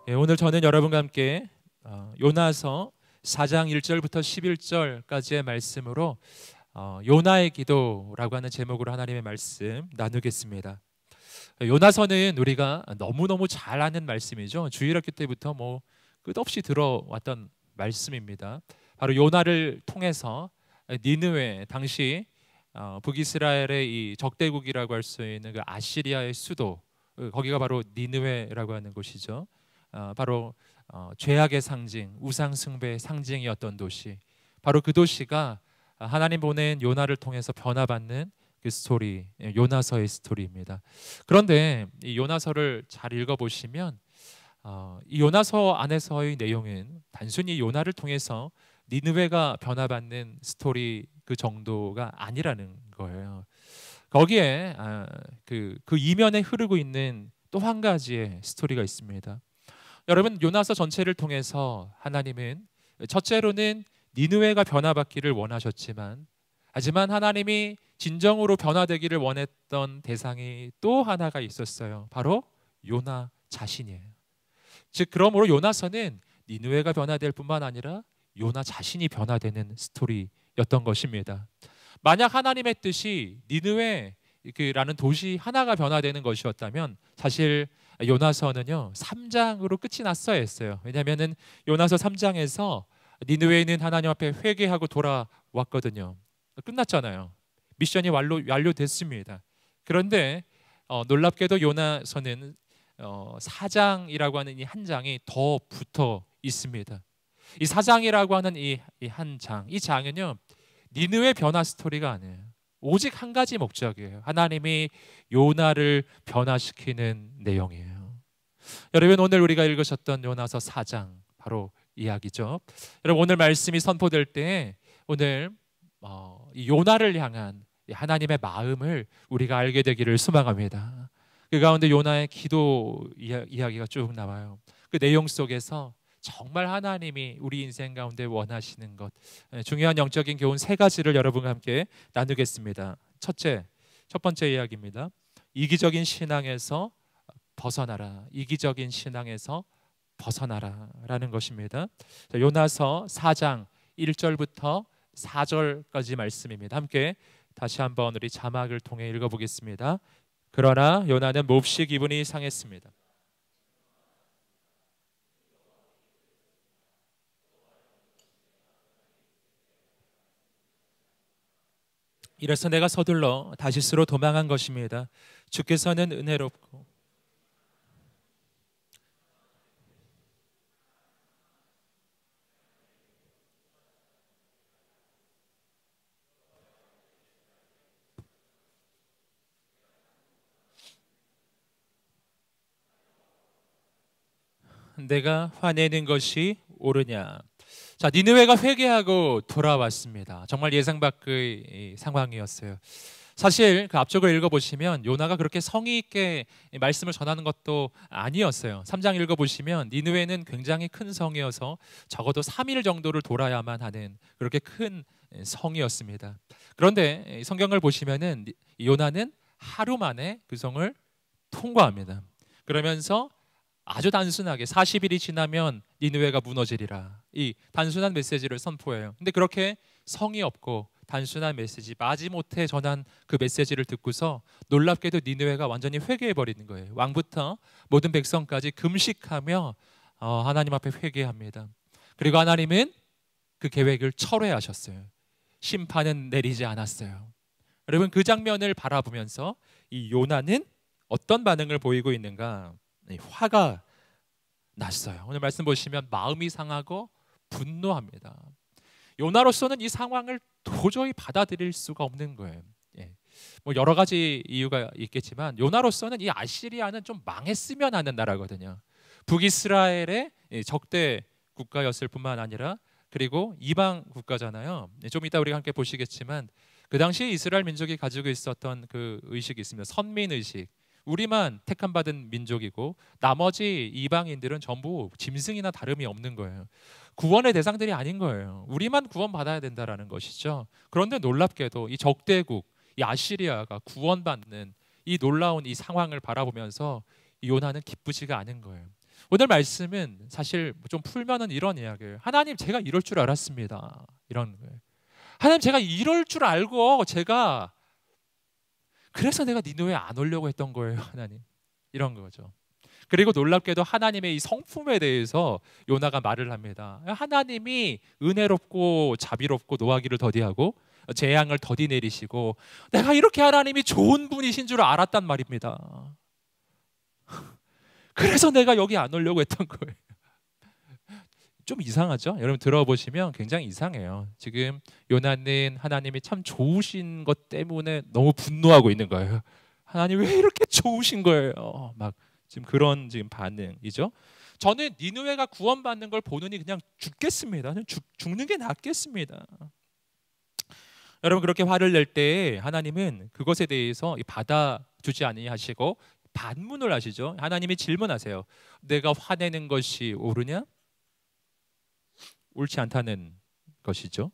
예, 오늘 저는 여러분과 함께 요나서 4장 1절부터 11절까지의 말씀으로 요나의 기도라고 하는 제목으로 하나님의 말씀 나누겠습니다. 요나서는 우리가 너무너무 잘 아는 말씀이죠. 주일학교 때부터 뭐 끝없이 들어왔던 말씀입니다. 바로 요나를 통해서 니느웨, 당시 북이스라엘의 이 적대국이라고 할 수 있는 그 아시리아의 수도, 거기가 바로 니느웨라고 하는 곳이죠. 바로 죄악의 상징, 우상 숭배의 상징이었던 도시, 바로 그 도시가 하나님 보낸 요나를 통해서 변화받는 그 스토리, 요나서의 스토리입니다. 그런데 이 요나서를 잘 읽어보시면 이 요나서 안에서의 내용은 단순히 요나를 통해서 니느웨가 변화받는 스토리 그 정도가 아니라는 거예요. 거기에 그 이면에 흐르고 있는 또 한 가지의 스토리가 있습니다. 여러분, 요나서 전체를 통해서 하나님은 첫째로는 니느웨가 변화받기를 원하셨지만, 하지만 하나님이 진정으로 변화되기를 원했던 대상이 또 하나가 있었어요. 바로 요나 자신이에요. 즉, 그러므로 요나서는 니느웨가 변화될 뿐만 아니라 요나 자신이 변화되는 스토리였던 것입니다. 만약 하나님의 뜻이 니느웨라는 도시 하나가 변화되는 것이었다면 사실 요나서는요 3장으로 끝이 났어야 했어요. 왜냐하면 요나서 3장에서 니느웨에 있는 하나님 앞에 회개하고 돌아왔거든요. 끝났잖아요. 미션이 완료됐습니다. 그런데 놀랍게도 요나서는 4장이라고 하는 이 한 장이 더 붙어 있습니다. 이 4장이라고 하는 이 한 장, 이 장은요 니느웨 변화 스토리가 아니에요. 오직 한 가지 목적이에요. 하나님이 요나를 변화시키는 내용이에요. 여러분, 오늘 우리가 읽으셨던 요나서 4장 바로 이야기죠. 여러분, 오늘 말씀이 선포될 때 오늘 이 요나를 향한 하나님의 마음을 우리가 알게 되기를 소망합니다. 그 가운데 요나의 기도 이야기가 쭉 나와요. 그 내용 속에서 정말 하나님이 우리 인생 가운데 원하시는 것, 중요한 영적인 교훈 세 가지를 여러분과 함께 나누겠습니다. 첫 번째 이야기입니다. 이기적인 신앙에서 벗어나라. 이기적인 신앙에서 벗어나라라는 것입니다. 요나서 4장 1절부터 4절까지 말씀입니다. 함께 다시 한번 우리 자막을 통해 읽어보겠습니다. 그러나 요나는 몹시 기분이 상했습니다. 이래서 내가 서둘러 다시스로 도망한 것입니다. 주께서는 은혜롭고 내가 화내는 것이 옳으냐. 자, 니느웨가 회개하고 돌아왔습니다. 정말 예상 밖의 상황이었어요. 사실 그 앞쪽을 읽어보시면 요나가 그렇게 성의 있게 말씀을 전하는 것도 아니었어요. 3장 읽어보시면 니느웨는 굉장히 큰 성이어서 적어도 3일 정도를 돌아야만 하는 그렇게 큰 성이었습니다. 그런데 성경을 보시면은 요나는 하루 만에 그 성을 통과합니다. 그러면서 아주 단순하게 40일이 지나면 니느웨가 무너지리라, 이 단순한 메시지를 선포해요. 근데 그렇게 성의 없고 단순한 메시지, 마지못해 전한 그 메시지를 듣고서 놀랍게도 니느웨가 완전히 회개해버리는 거예요. 왕부터 모든 백성까지 금식하며 하나님 앞에 회개합니다. 그리고 하나님은 그 계획을 철회하셨어요. 심판은 내리지 않았어요. 여러분, 그 장면을 바라보면서 이 요나는 어떤 반응을 보이고 있는가? 화가 났어요. 오늘 말씀 보시면 마음이 상하고 분노합니다. 요나로서는 이 상황을 도저히 받아들일 수가 없는 거예요. 뭐 여러 가지 이유가 있겠지만 요나로서는 이 아시리아는 좀 망했으면 하는 나라거든요. 북이스라엘의 적대 국가였을 뿐만 아니라 그리고 이방 국가잖아요. 좀 이따 우리가 함께 보시겠지만 그 당시 이스라엘 민족이 가지고 있었던 그 의식이 있습니다. 선민 의식. 우리만 택함 받은 민족이고 나머지 이방인들은 전부 짐승이나 다름이 없는 거예요. 구원의 대상들이 아닌 거예요. 우리만 구원받아야 된다라는 것이죠. 그런데 놀랍게도 이 적대국, 이 아시리아가 구원받는 이 놀라운 이 상황을 바라보면서 이 요나는 기쁘지가 않은 거예요. 오늘 말씀은 사실 좀 풀면은 이런 이야기예요. 하나님, 제가 이럴 줄 알았습니다. 이런 거예요. 하나님, 제가 이럴 줄 알고 그래서 내가 니느웨에 안 오려고 했던 거예요. 하나님, 이런 거죠. 그리고 놀랍게도 하나님의 이 성품에 대해서 요나가 말을 합니다. 하나님이 은혜롭고 자비롭고 노하기를 더디하고 재앙을 더디 내리시고, 내가 이렇게 하나님이 좋은 분이신 줄 알았단 말입니다. 그래서 내가 여기 안 오려고 했던 거예요. 좀 이상하죠? 여러분 들어보시면 굉장히 이상해요. 지금 요나는 하나님이 참 좋으신 것 때문에 너무 분노하고 있는 거예요. 하나님 왜 이렇게 좋으신 거예요? 막 지금 그런 지금 반응이죠. 저는 니느웨가 구원받는 걸 보느니 그냥 죽겠습니다. 죽는 게 낫겠습니다. 여러분 그렇게 화를 낼 때 하나님은 그것에 대해서 받아주지 아니하시고 반문을 하시죠. 하나님이 질문하세요. 내가 화내는 것이 옳으냐? 옳지 않다는 것이죠.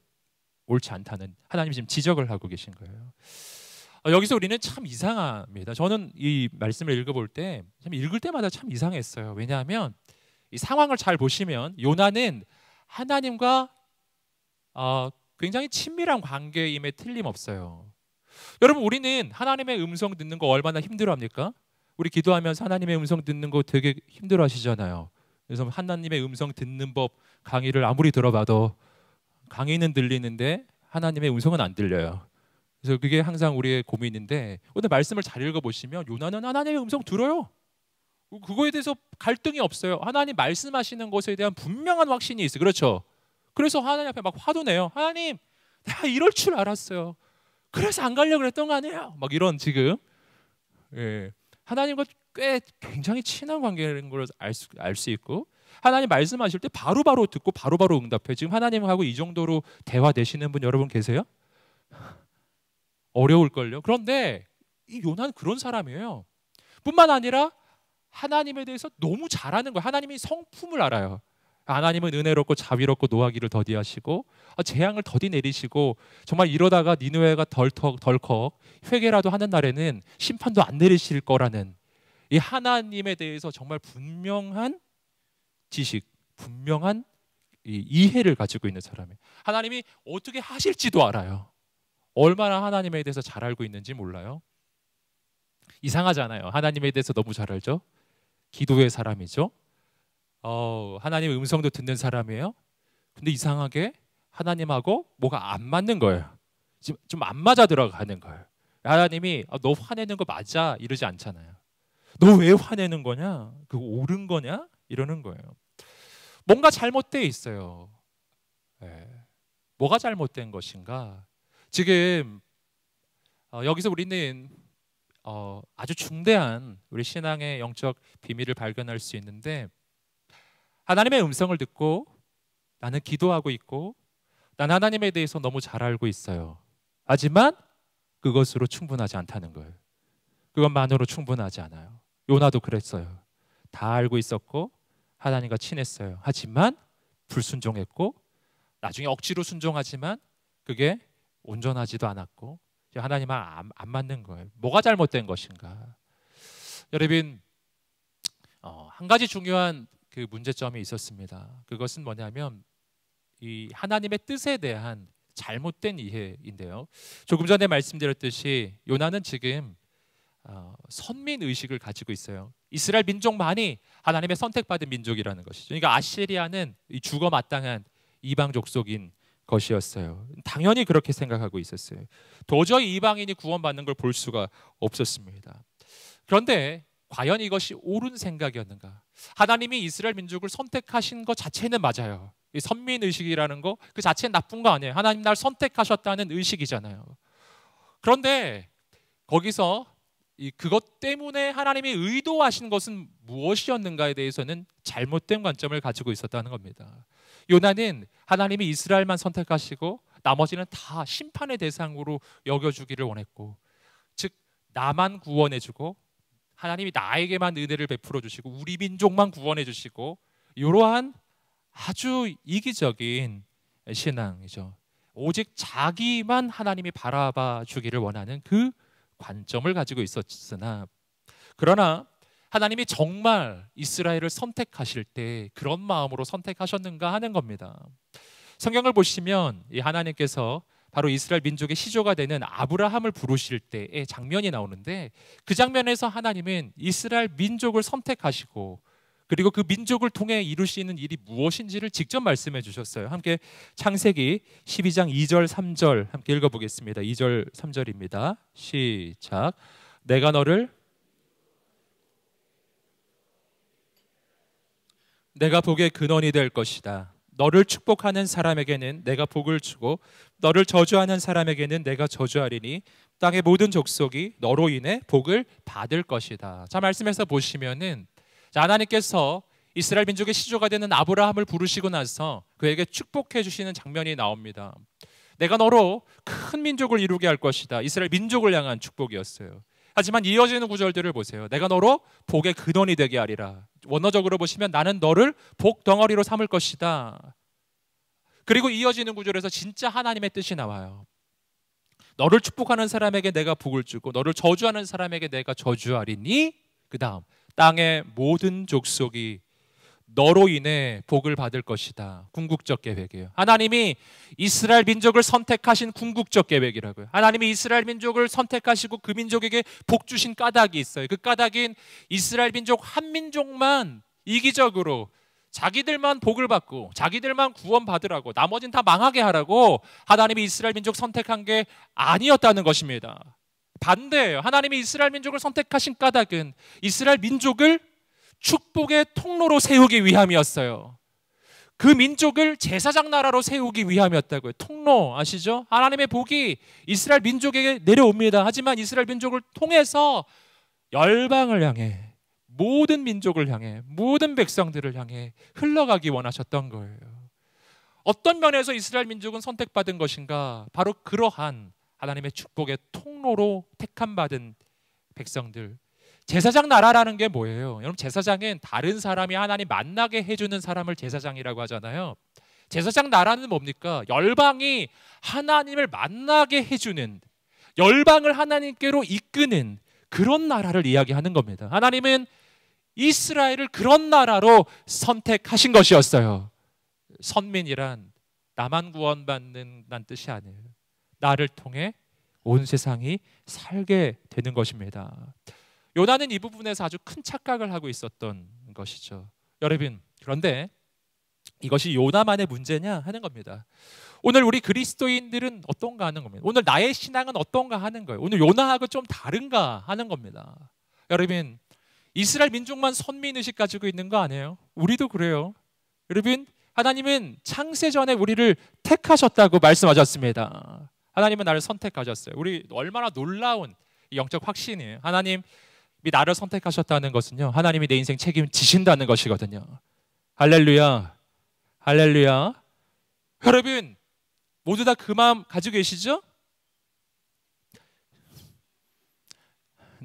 옳지 않다는, 하나님이 지금 지적을 하고 계신 거예요. 여기서 우리는 참 이상합니다. 저는 이 말씀을 읽어볼 때 참 읽을 때마다 참 이상했어요. 왜냐하면 이 상황을 잘 보시면 요나는 하나님과 굉장히 친밀한 관계임에 틀림없어요. 여러분 우리는 하나님의 음성 듣는 거 얼마나 힘들어합니까? 우리 기도하면서 하나님의 음성 듣는 거 되게 힘들어하시잖아요. 그래서 하나님의 음성 듣는 법 강의를 아무리 들어봐도 강의는 들리는데 하나님의 음성은 안 들려요. 그래서 그게 항상 우리의 고민인데, 오늘 말씀을 잘 읽어보시면 요나는 하나님의 음성 들어요. 그거에 대해서 갈등이 없어요. 하나님 말씀하시는 것에 대한 분명한 확신이 있어요. 그렇죠? 그래서 하나님 앞에 막 화도 내요. 하나님, 내가 이럴 줄 알았어요. 그래서 안 가려고 그랬던 거 아니에요? 막 이런 지금 하나님과 꽤 굉장히 친한 관계인 걸 알 수 있고, 하나님 말씀하실 때 바로바로 듣고 바로바로 응답해. 지금 하나님하고 이 정도로 대화되시는 분 여러분 계세요? 어려울걸요. 그런데 이 요나는 그런 사람이에요. 뿐만 아니라 하나님에 대해서 너무 잘 아는 거예요. 하나님이 성품을 알아요. 하나님은 은혜롭고 자비롭고 노하기를 더디하시고 재앙을 더디 내리시고, 정말 이러다가 니느웨가 덜컥 회개라도 하는 날에는 심판도 안 내리실 거라는 이 하나님에 대해서 정말 분명한 지식, 분명한 이 이해를 가지고 있는 사람이에요. 하나님이 어떻게 하실지도 알아요. 얼마나 하나님에 대해서 잘 알고 있는지 몰라요. 이상하잖아요. 하나님에 대해서 너무 잘 알죠. 기도의 사람이죠. 하나님의 음성도 듣는 사람이에요. 근데 이상하게 하나님하고 뭐가 안 맞는 거예요. 좀 안 맞아 들어가는 거예요. 하나님이 너 화내는 거 맞아 이러지 않잖아요. 너 왜 화내는 거냐? 그거 옳은 거냐? 이러는 거예요. 뭔가 잘못되어 있어요. 뭐가 잘못된 것인가? 지금 여기서 우리는 아주 중대한 우리 신앙의 영적 비밀을 발견할 수 있는데, 하나님의 음성을 듣고 나는 기도하고 있고 난 하나님에 대해서 너무 잘 알고 있어요. 하지만 그것으로 충분하지 않다는 거예요. 그것만으로 충분하지 않아요. 요나도 그랬어요. 다 알고 있었고 하나님과 친했어요. 하지만 불순종했고 나중에 억지로 순종하지만 그게 온전하지도 않았고 하나님과 안 맞는 거예요. 뭐가 잘못된 것인가? 여러분 한 가지 중요한 그 문제점이 있었습니다. 그것은 뭐냐면 이 하나님의 뜻에 대한 잘못된 이해인데요. 조금 전에 말씀드렸듯이 요나는 지금 선민 의식을 가지고 있어요. 이스라엘 민족만이 하나님의 선택받은 민족이라는 것이죠. 그러니까 아시리아는 이 죽어 마땅한 이방 족속인 것이었어요. 당연히 그렇게 생각하고 있었어요. 도저히 이방인이 구원받는 걸 볼 수가 없었습니다. 그런데 과연 이것이 옳은 생각이었는가? 하나님이 이스라엘 민족을 선택하신 것 자체는 맞아요. 이 선민 의식이라는 거 그 자체는 나쁜 거 아니에요. 하나님 날 선택하셨다는 의식이잖아요. 그런데 거기서 그것 때문에 하나님이 의도하신 것은 무엇이었는가에 대해서는 잘못된 관점을 가지고 있었다는 겁니다. 요나는 하나님이 이스라엘만 선택하시고 나머지는 다 심판의 대상으로 여겨주기를 원했고, 즉 나만 구원해주고 하나님이 나에게만 은혜를 베풀어 주시고 우리 민족만 구원해 주시고, 이러한 아주 이기적인 신앙이죠. 오직 자기만 하나님이 바라봐 주기를 원하는 그 관점을 가지고 있었으나, 그러나 하나님이 정말 이스라엘을 선택하실 때 그런 마음으로 선택하셨는가 하는 겁니다. 성경을 보시면 이 하나님께서 바로 이스라엘 민족의 시조가 되는 아브라함을 부르실 때의 장면이 나오는데, 그 장면에서 하나님은 이스라엘 민족을 선택하시고 그리고 그 민족을 통해 이루시는 일이 무엇인지를 직접 말씀해 주셨어요. 함께 창세기 12장 2절 3절 함께 읽어보겠습니다. 2절 3절입니다. 시작. 내가 복의 근원이 될 것이다. 너를 축복하는 사람에게는 내가 복을 주고 너를 저주하는 사람에게는 내가 저주하리니 땅의 모든 족속이 너로 인해 복을 받을 것이다. 자, 말씀에서 보시면은 하나님께서 이스라엘 민족의 시조가 되는 아브라함을 부르시고 나서 그에게 축복해 주시는 장면이 나옵니다. 내가 너로 큰 민족을 이루게 할 것이다. 이스라엘 민족을 향한 축복이었어요. 하지만 이어지는 구절들을 보세요. 내가 너로 복의 근원이 되게 하리라. 원어적으로 보시면 나는 너를 복 덩어리로 삼을 것이다. 그리고 이어지는 구절에서 진짜 하나님의 뜻이 나와요. 너를 축복하는 사람에게 내가 복을 주고 너를 저주하는 사람에게 내가 저주하리니, 그 다음 땅의 모든 족속이 너로 인해 복을 받을 것이다. 궁극적 계획이에요. 하나님이 이스라엘 민족을 선택하신 궁극적 계획이라고요. 하나님이 이스라엘 민족을 선택하시고 그 민족에게 복 주신 까닭이 있어요. 그 까닭은 이스라엘 민족 한 민족만 이기적으로 자기들만 복을 받고 자기들만 구원받으라고, 나머진 다 망하게 하라고 하나님이 이스라엘 민족 선택한 게 아니었다는 것입니다. 반대예요. 하나님이 이스라엘 민족을 선택하신 까닭은 이스라엘 민족을 축복의 통로로 세우기 위함이었어요. 그 민족을 제사장 나라로 세우기 위함이었다고요. 통로 아시죠? 하나님의 복이 이스라엘 민족에게 내려옵니다. 하지만 이스라엘 민족을 통해서 열방을 향해, 모든 민족을 향해, 모든 백성들을 향해 흘러가기 원하셨던 거예요. 어떤 면에서 이스라엘 민족은 선택받은 것인가? 바로 그러한 하나님의 축복의 통로로 택함받은 백성들. 제사장 나라라는 게 뭐예요? 여러분, 제사장은 다른 사람이 하나님 만나게 해주는 사람을 제사장이라고 하잖아요. 제사장 나라는 뭡니까? 열방이 하나님을 만나게 해주는, 열방을 하나님께로 이끄는 그런 나라를 이야기하는 겁니다. 하나님은 이스라엘을 그런 나라로 선택하신 것이었어요. 선민이란 나만 구원받는 뜻이 아니에요. 나를 통해 온 세상이 살게 되는 것입니다. 요나는 이 부분에서 아주 큰 착각을 하고 있었던 것이죠. 여러분, 그런데 이것이 요나만의 문제냐 하는 겁니다. 오늘 우리 그리스도인들은 어떤가 하는 겁니다. 오늘 나의 신앙은 어떤가 하는 거예요. 오늘 요나하고 좀 다른가 하는 겁니다. 여러분, 이스라엘 민족만 선민의식 가지고 있는 거 아니에요? 우리도 그래요. 여러분, 하나님은 창세전에 우리를 택하셨다고 말씀하셨습니다. 하나님은 나를 선택하셨어요. 우리 얼마나 놀라운 영적 확신이에요. 하나님이 나를 선택하셨다는 것은요, 하나님이 내 인생 책임지신다는 것이거든요. 할렐루야, 할렐루야. 여러분, 모두 다 그 마음 가지고 계시죠?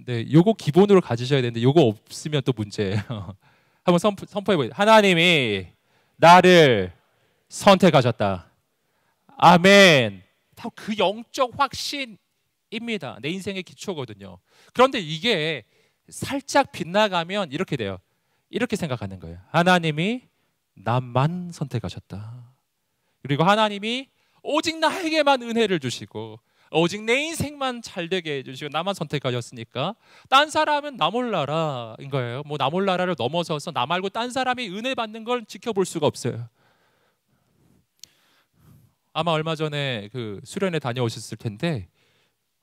네, 요거 기본으로 가지셔야 되는데 요거 없으면 또 문제예요. 한번 선포해 보세요. 하나님이 나를 선택하셨다. 아멘. 다 그 영적 확신입니다. 내 인생의 기초거든요. 그런데 이게 살짝 빗나가면 이렇게 돼요. 이렇게 생각하는 거예요. 하나님이 나만 선택하셨다. 그리고 하나님이 오직 나에게만 은혜를 주시고 오직 내 인생만 잘되게 해주시고 나만 선택하셨으니까 딴 사람은 나 몰라라인 거예요. 뭐 나 몰라라를 넘어서서 나 말고 딴 사람이 은혜 받는 걸 지켜볼 수가 없어요. 아마 얼마 전에 그 수련회 다녀오셨을 텐데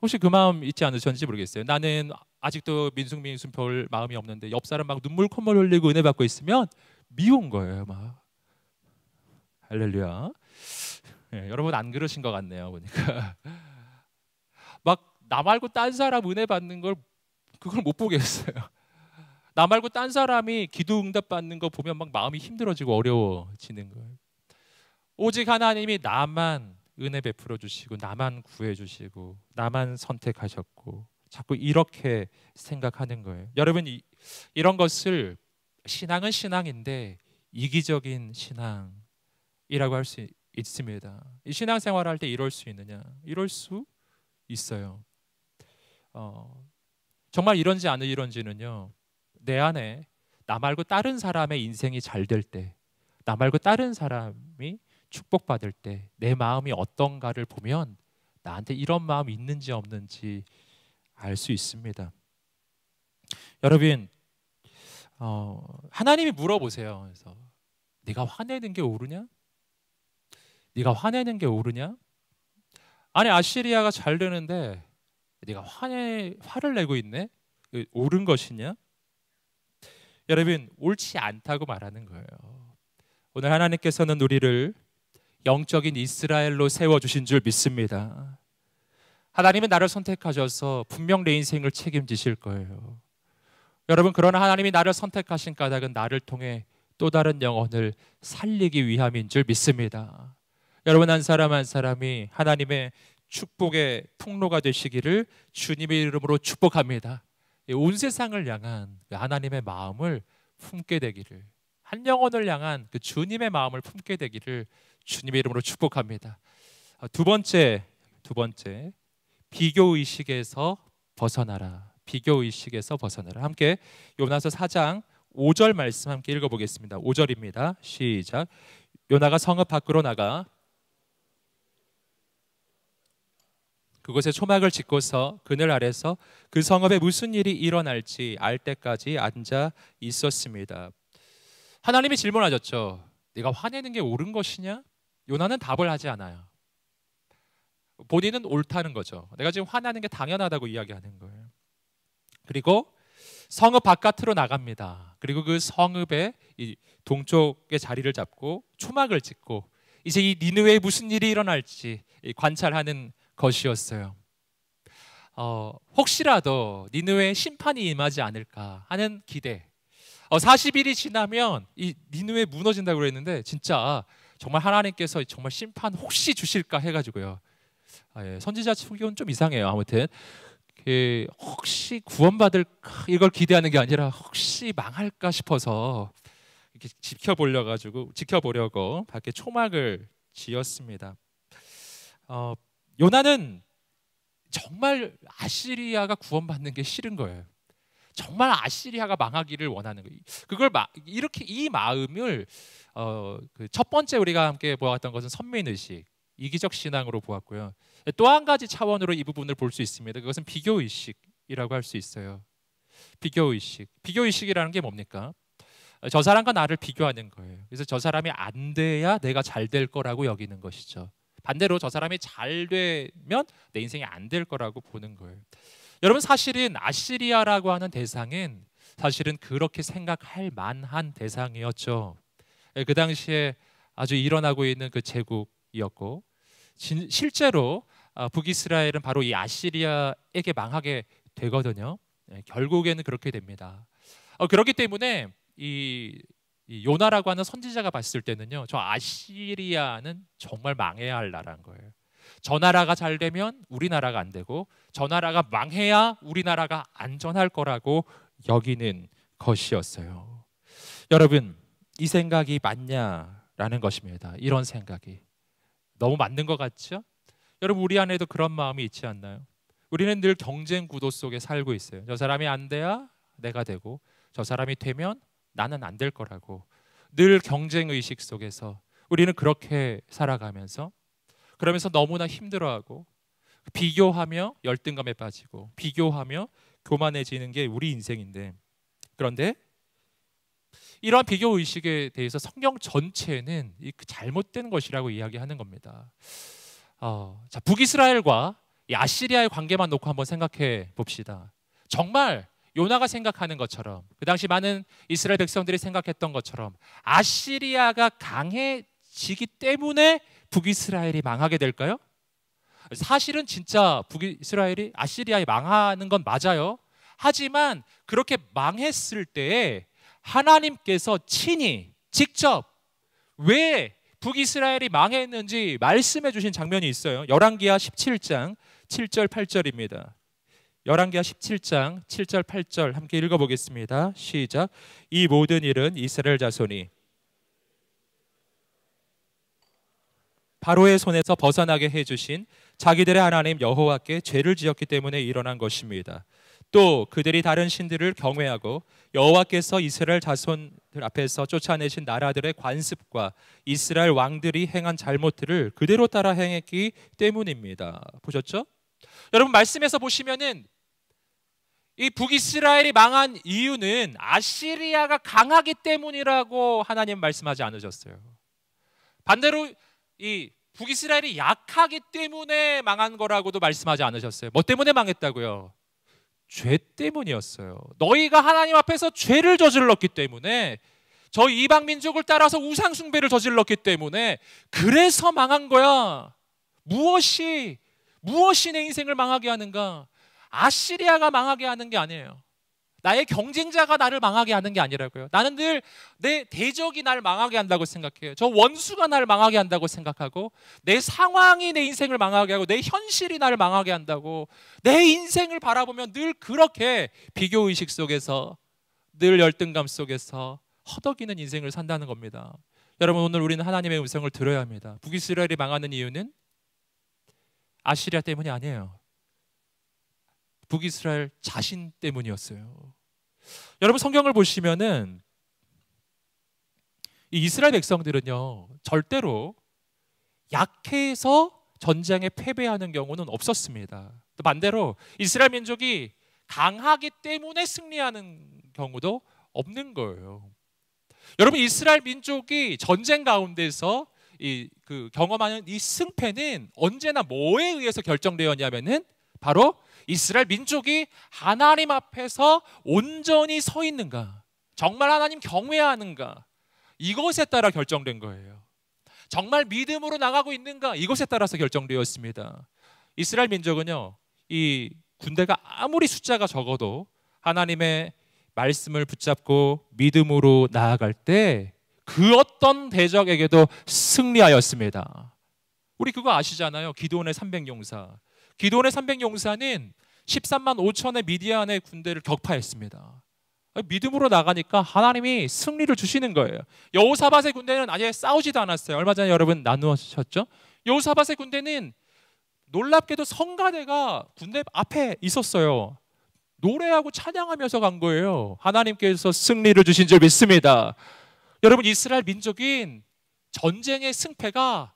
혹시 그 마음 있지 않으셨는지 모르겠어요. 나는 아직도 민숭민 순표올 마음이 없는데 옆 사람 막 눈물 콧물 흘리고 은혜 받고 있으면 미운 거예요. 막 할렐루야. 네, 여러분 안 그러신 것 같네요. 보니까 막 나 말고 딴 사람 은혜 받는 걸 그걸 못 보겠어요. 나 말고 딴 사람이 기도 응답 받는 거 보면 막 마음이 힘들어지고 어려워지는 거예요. 오직 하나님이 나만 은혜 베풀어 주시고 나만 구해 주시고 나만 선택하셨고 자꾸 이렇게 생각하는 거예요. 여러분, 이런 것을 신앙은 신앙인데 이기적인 신앙이라고 할 수 있습니다. 이 신앙생활을 할 때 이럴 수 있느냐? 이럴 수 있어요. 정말 이런지 안 이런지는요, 내 안에 나 말고 다른 사람의 인생이 잘 될 때, 나 말고 다른 사람이 축복받을 때 내 마음이 어떤가를 보면 나한테 이런 마음이 있는지 없는지 알 수 있습니다. 여러분, 하나님이 물어보세요. 그래서 네가 화내는 게 옳으냐? 네가 화내는 게 옳으냐? 아니 아시리아가 잘 되는데 네가 화를 내고 있네? 옳은 것이냐? 여러분, 옳지 않다고 말하는 거예요. 오늘 하나님께서는 우리를 영적인 이스라엘로 세워주신 줄 믿습니다. 하나님은 나를 선택하셔서 분명 내 인생을 책임지실 거예요. 여러분, 그러나 하나님이 나를 선택하신 까닭은 나를 통해 또 다른 영혼을 살리기 위함인 줄 믿습니다. 여러분, 한 사람 한 사람이 하나님의 축복의 통로가 되시기를 주님의 이름으로 축복합니다. 온 세상을 향한 하나님의 마음을 품게 되기를, 한 영혼을 향한 그 주님의 마음을 품게 되기를 주님의 이름으로 축복합니다. 두 번째, 비교의식에서 벗어나라. 비교의식에서 벗어나라. 함께 요나서 4장 5절 말씀 함께 읽어보겠습니다. 5절입니다. 시작. 요나가 성읍 밖으로 나가 그곳에 초막을 짓고서 그늘 아래서 그 성읍에 무슨 일이 일어날지 알 때까지 앉아 있었습니다. 하나님이 질문하셨죠. 네가 화내는 게 옳은 것이냐? 요나는 답을 하지 않아요. 본인은 옳다는 거죠. 내가 지금 화나는 게 당연하다고 이야기하는 거예요. 그리고 성읍 바깥으로 나갑니다. 그리고 그 성읍의 이 동쪽의 자리를 잡고 초막을 짓고 이제 이 니느웨에 무슨 일이 일어날지 관찰하는 것이었어요. 혹시라도 니느웨에 심판이 임하지 않을까 하는 기대. 40일이 지나면 이 니느웨 무너진다고 그랬는데 진짜 정말 하나님께서 정말 심판 혹시 주실까 해가지고요. 선지자 측은 좀 이상해요. 아무튼 혹시 구원받을까 이걸 기대하는 게 아니라 혹시 망할까 싶어서 이렇게 지켜보려고 밖에 초막을 지었습니다. 요나는 정말 아시리아가 구원받는 게 싫은 거예요. 정말 아시리아가 망하기를 원하는 거예요. 그걸 이렇게 이 마음을 그 첫 번째 우리가 함께 보았던 것은 선민의식, 이기적 신앙으로 보았고요. 또 한 가지 차원으로 이 부분을 볼 수 있습니다. 그것은 비교의식이라고 할 수 있어요. 비교의식이라는 게 뭡니까? 저 사람과 나를 비교하는 거예요. 그래서 저 사람이 안 돼야 내가 잘 될 거라고 여기는 것이죠. 반대로 저 사람이 잘 되면 내 인생이 안 될 거라고 보는 거예요. 여러분, 사실은 아시리아라고 하는 대상은 사실은 그렇게 생각할 만한 대상이었죠. 그 당시에 아주 일어나고 있는 그 제국이었고 실제로 북이스라엘은 바로 이 아시리아에게 망하게 되거든요. 결국에는 그렇게 됩니다. 그렇기 때문에 이 요나라고 하는 선지자가 봤을 때는요, 저 아시리아는 정말 망해야 할 나라인 거예요. 저 나라가 잘 되면 우리나라가 안 되고 저 나라가 망해야 우리나라가 안전할 거라고 여기는 것이었어요. 여러분, 이 생각이 맞냐라는 것입니다. 이런 생각이 너무 맞는 것 같죠? 여러분, 우리 안에도 그런 마음이 있지 않나요? 우리는 늘 경쟁 구도 속에 살고 있어요. 저 사람이 안 돼야 내가 되고 저 사람이 되면 나는 안 될 거라고 늘 경쟁 의식 속에서 우리는 그렇게 살아가면서 그러면서 너무나 힘들어하고 비교하며 열등감에 빠지고 비교하며 교만해지는 게 우리 인생인데, 그런데 이러한 비교 의식에 대해서 성경 전체는 잘못된 것이라고 이야기하는 겁니다. 자, 북이스라엘과 이 아시리아의 관계만 놓고 한번 생각해 봅시다. 정말 요나가 생각하는 것처럼, 그 당시 많은 이스라엘 백성들이 생각했던 것처럼 아시리아가 강해지기 때문에 북이스라엘이 망하게 될까요? 사실은 진짜 북이스라엘이 아시리아에 망하는 건 맞아요. 하지만 그렇게 망했을 때에 하나님께서 친히 직접 왜 북이스라엘이 망했는지 말씀해 주신 장면이 있어요. 열왕기하 17장 7절 8절입니다. 열왕기하 17장 7절 8절 함께 읽어보겠습니다. 시작. 이 모든 일은 이스라엘 자손이 바로의 손에서 벗어나게 해주신 자기들의 하나님 여호와께 죄를 지었기 때문에 일어난 것입니다. 또 그들이 다른 신들을 경외하고 여호와께서 이스라엘 자손들 앞에서 쫓아내신 나라들의 관습과 이스라엘 왕들이 행한 잘못들을 그대로 따라 행했기 때문입니다. 보셨죠? 여러분, 말씀에서 보시면은 이 북이스라엘이 망한 이유는 아시리아가 강하기 때문이라고 하나님 말씀하지 않으셨어요. 반대로 이 북이스라엘이 약하기 때문에 망한 거라고도 말씀하지 않으셨어요. 뭐 때문에 망했다고요? 죄 때문이었어요. 너희가 하나님 앞에서 죄를 저질렀기 때문에, 저 이방 민족을 따라서 우상 숭배를 저질렀기 때문에 그래서 망한 거야. 무엇이 내 인생을 망하게 하는가? 아시리아가 망하게 하는 게 아니에요. 나의 경쟁자가 나를 망하게 하는 게 아니라고요. 나는 늘 내 대적이 날 망하게 한다고 생각해요. 저 원수가 나를 망하게 한다고 생각하고, 내 상황이 내 인생을 망하게 하고, 내 현실이 나를 망하게 한다고, 내 인생을 바라보면 늘 그렇게 비교의식 속에서, 늘 열등감 속에서 허덕이는 인생을 산다는 겁니다. 여러분, 오늘 우리는 하나님의 음성을 들어야 합니다. 북이스라엘이 망하는 이유는 아시리아 때문이 아니에요. 북이스라엘 자신 때문이었어요. 여러분, 성경을 보시면은 이 이스라엘 백성들은요, 절대로 약해서 전쟁에 패배하는 경우는 없었습니다. 또 반대로 이스라엘 민족이 강하기 때문에 승리하는 경우도 없는 거예요. 여러분, 이스라엘 민족이 전쟁 가운데서 경험하는 이 승패는 언제나 뭐에 의해서 결정되었냐면은 바로 이스라엘 민족이 하나님 앞에서 온전히 서 있는가, 정말 하나님 경외하는가, 이것에 따라 결정된 거예요. 정말 믿음으로 나가고 있는가, 이것에 따라서 결정되었습니다. 이스라엘 민족은요, 이 군대가 아무리 숫자가 적어도 하나님의 말씀을 붙잡고 믿음으로 나아갈 때 그 어떤 대적에게도 승리하였습니다. 우리 그거 아시잖아요. 기드온의 300용사. 기드온의 300용사는 13만 5천의 미디안의 군대를 격파했습니다. 믿음으로 나가니까 하나님이 승리를 주시는 거예요. 여호사밧의 군대는 아예 싸우지도 않았어요. 얼마 전에 여러분 나누셨죠? 여호사밧의 군대는 놀랍게도 성가대가 군대 앞에 있었어요. 노래하고 찬양하면서 간 거예요. 하나님께서 승리를 주신 줄 믿습니다. 여러분, 이스라엘 민족인 전쟁의 승패가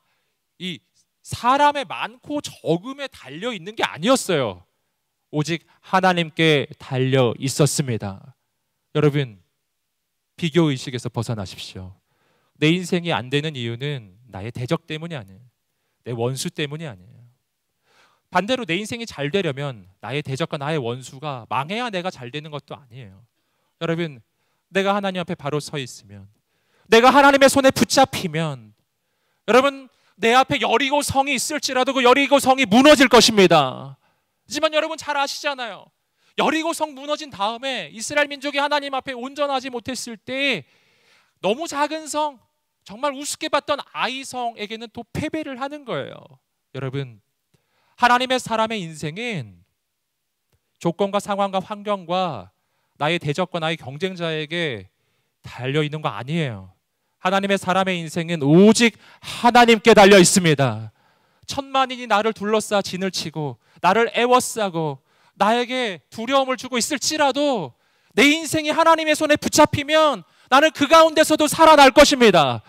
이 사람의 많고 적음에 달려 있는 게 아니었어요. 오직 하나님께 달려 있었습니다. 여러분, 비교의식에서 벗어나십시오. 내 인생이 안 되는 이유는 나의 대적 때문이 아니에요. 내 원수 때문이 아니에요. 반대로 내 인생이 잘 되려면 나의 대적과 나의 원수가 망해야 내가 잘 되는 것도 아니에요. 여러분, 내가 하나님 앞에 바로 서 있으면, 내가 하나님의 손에 붙잡히면, 여러분, 내 앞에 여리고 성이 있을지라도 그 여리고 성이 무너질 것입니다. 하지만 여러분 잘 아시잖아요. 여리고 성 무너진 다음에 이스라엘 민족이 하나님 앞에 온전하지 못했을 때 너무 작은 성, 정말 우습게 봤던 아이 성에게는 또 패배를 하는 거예요. 여러분, 하나님의 사람의 인생은 조건과 상황과 환경과 나의 대적과 나의 경쟁자에게 달려있는 거 아니에요. 하나님의 사람의 인생은 오직 하나님께 달려 있습니다. 천만인이 나를 둘러싸 진을 치고 나를 애워싸고 나에게 두려움을 주고 있을지라도 내 인생이 하나님의 손에 붙잡히면 나는 그 가운데서도 살아날 것입니다.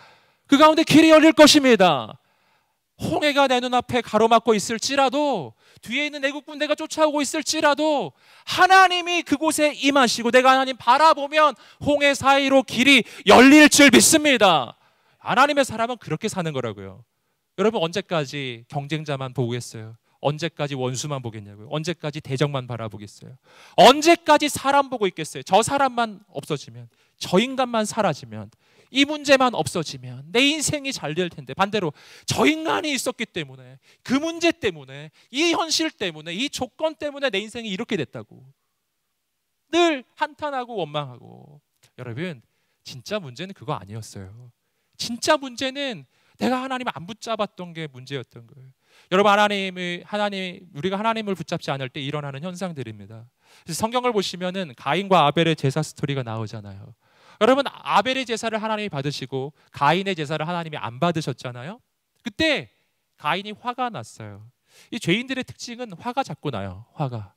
그 가운데 길이 열릴 것입니다. 홍해가 내 눈앞에 가로막고 있을지라도, 뒤에 있는 애국 군대가 쫓아오고 있을지라도 하나님이 그곳에 임하시고 내가 하나님 바라보면 홍해 사이로 길이 열릴 줄 믿습니다. 하나님의 사람은 그렇게 사는 거라고요. 여러분, 언제까지 경쟁자만 보겠어요? 언제까지 원수만 보겠냐고요? 언제까지 대적만 바라보겠어요? 언제까지 사람 보고 있겠어요? 저 사람만 없어지면, 저 인간만 사라지면, 이 문제만 없어지면 내 인생이 잘 될 텐데, 반대로 저 인간이 있었기 때문에, 그 문제 때문에, 이 현실 때문에, 이 조건 때문에 내 인생이 이렇게 됐다고 늘 한탄하고 원망하고. 여러분, 진짜 문제는 그거 아니었어요. 진짜 문제는 내가 하나님을 안 붙잡았던 게 문제였던 거예요. 여러분, 우리가 하나님을 붙잡지 않을 때 일어나는 현상들입니다. 그래서 성경을 보시면은 가인과 아벨의 제사 스토리가 나오잖아요. 여러분, 아벨의 제사를 하나님이 받으시고 가인의 제사를 하나님이 안 받으셨잖아요. 그때 가인이 화가 났어요. 이 죄인들의 특징은 화가 자꾸 나요. 화가.